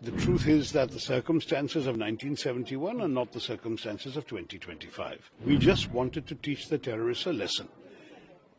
The truth is that the circumstances of 1971 are not the circumstances of 2025. We just wanted to teach the terrorists a lesson.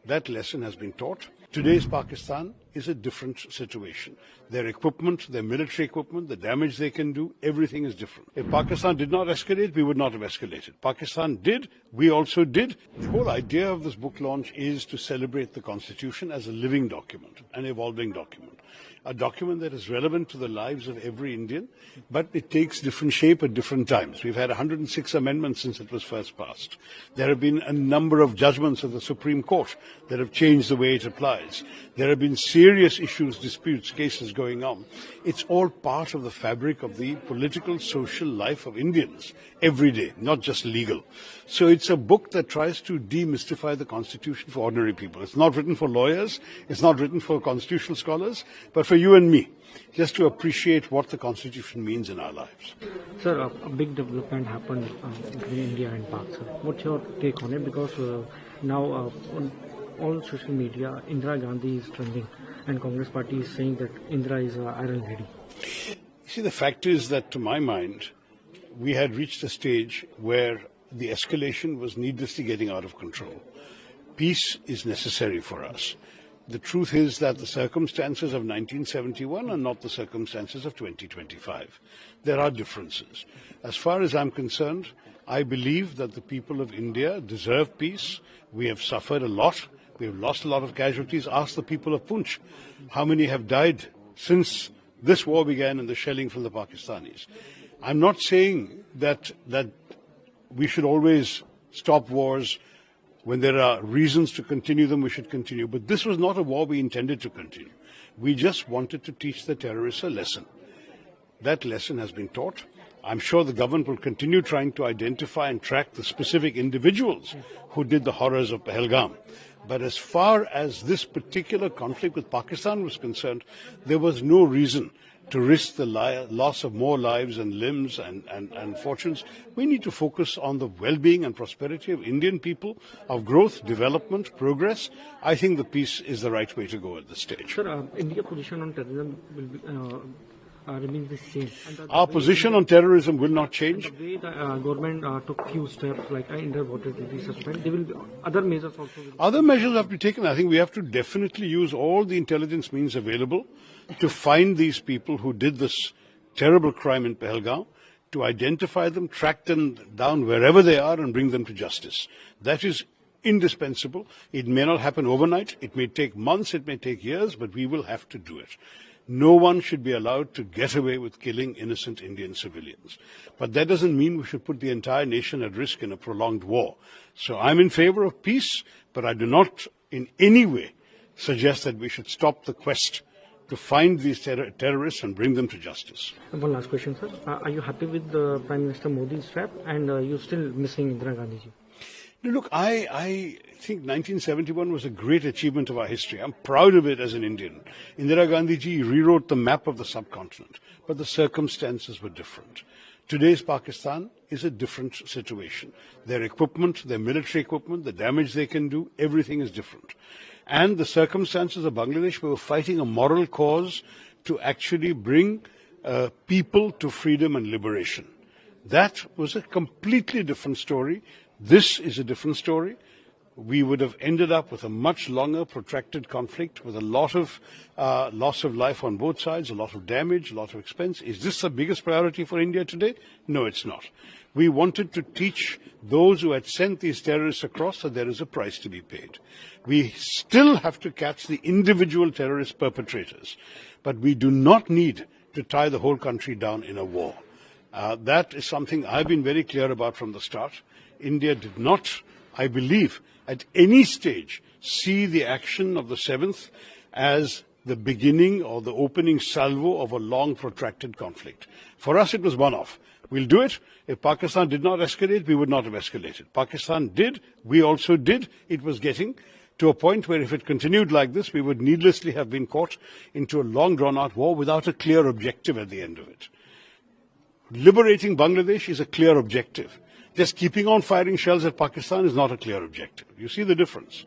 That lesson has been taught. Today's Pakistan is a different situation. Their equipment, their military equipment, the damage they can do, everything is different. If Pakistan did not escalate, we would not have escalated. Pakistan did, we also did. The whole idea of this book launch is to celebrate the Constitution as a living document, an evolving document. A document that is relevant to the lives of every Indian, but it takes different shape at different times. We've had 106 amendments since it was first passed. There have been a number of judgments of the Supreme Court that have changed the way it applies. There have been serious issues, disputes, cases going on. It's all part of the fabric of the political, social life of Indians every day, not just legal. So it's a book that tries to demystify the Constitution for ordinary people. It's not written for lawyers, it's not written for constitutional scholars, but for you and me, just to appreciate what the Constitution means in our lives. Sir, a big development happened between India and Pakistan. What's your take on it? Because now on all social media, Indira Gandhi is trending, and Congress party is saying that Indira is iron lady. You see, the fact is that, to my mind, we had reached a stage where the escalation was needlessly getting out of control. Peace is necessary for us. The truth is that the circumstances of 1971 are not the circumstances of 2025. There are differences. As far as I'm concerned, I believe that the people of India deserve peace. We have suffered a lot. We have lost a lot of casualties. Ask the people of Poonch how many have died since this war began and the shelling from the Pakistanis. I'm not saying that we should always stop wars. When there are reasons to continue them, we should continue. But this was not a war we intended to continue. We just wanted to teach the terrorists a lesson. That lesson has been taught. I'm sure the government will continue trying to identify and track the specific individuals who did the horrors of Pahalgam. But as far as this particular conflict with Pakistan was concerned, there was no reason to risk the loss of more lives and limbs and fortunes. We need to focus on the well-being and prosperity of Indian people, of growth, development, progress. I think the peace is the right way to go at this stage. Sir, India's position on terrorism will be, remains the same. Our position on terrorism will not change. The way the government took few steps, like inter-voted will be suspended, there will be other measures also. Other measures have to be taken. I think we have to definitely use all the intelligence means available to find these people who did this terrible crime in Pahalgam, to identify them, track them down wherever they are and bring them to justice. That is indispensable. It may not happen overnight. It may take months, it may take years, but we will have to do it. No one should be allowed to get away with killing innocent Indian civilians. But that doesn't mean we should put the entire nation at risk in a prolonged war. So I'm in favor of peace, but I do not in any way suggest that we should stop the quest to find these terrorists and bring them to justice. One last question, sir. Are you happy with the Prime Minister Modi's rap, and you're still missing Indira Gandhi ji? Look, I think 1971 was a great achievement of our history. I'm proud of it as an Indian. Indira Gandhi ji rewrote the map of the subcontinent, but the circumstances were different. Today's Pakistan is a different situation. Their equipment, their military equipment, the damage they can do, everything is different. And the circumstances of Bangladesh, we were fighting a moral cause to actually bring people to freedom and liberation. That was a completely different story. This is a different story. We would have ended up with a much longer, protracted conflict with a lot of loss of life on both sides, a lot of damage, a lot of expense. Is this the biggest priority for India today? No, it's not. We wanted to teach those who had sent these terrorists across that there is a price to be paid. We still have to catch the individual terrorist perpetrators, but we do not need to tie the whole country down in a war. That is something I've been very clear about from the start. India did not, I believe, at any stage see the action of the 7th as the beginning or the opening salvo of a long protracted conflict. For us, it was one-off. We'll do it. If Pakistan did not escalate, we would not have escalated. Pakistan did. We also did. It was getting to a point where if it continued like this, we would needlessly have been caught into a long drawn-out war without a clear objective at the end of it. Liberating Bangladesh is a clear objective. Just keeping on firing shells at Pakistan is not a clear objective. You see the difference.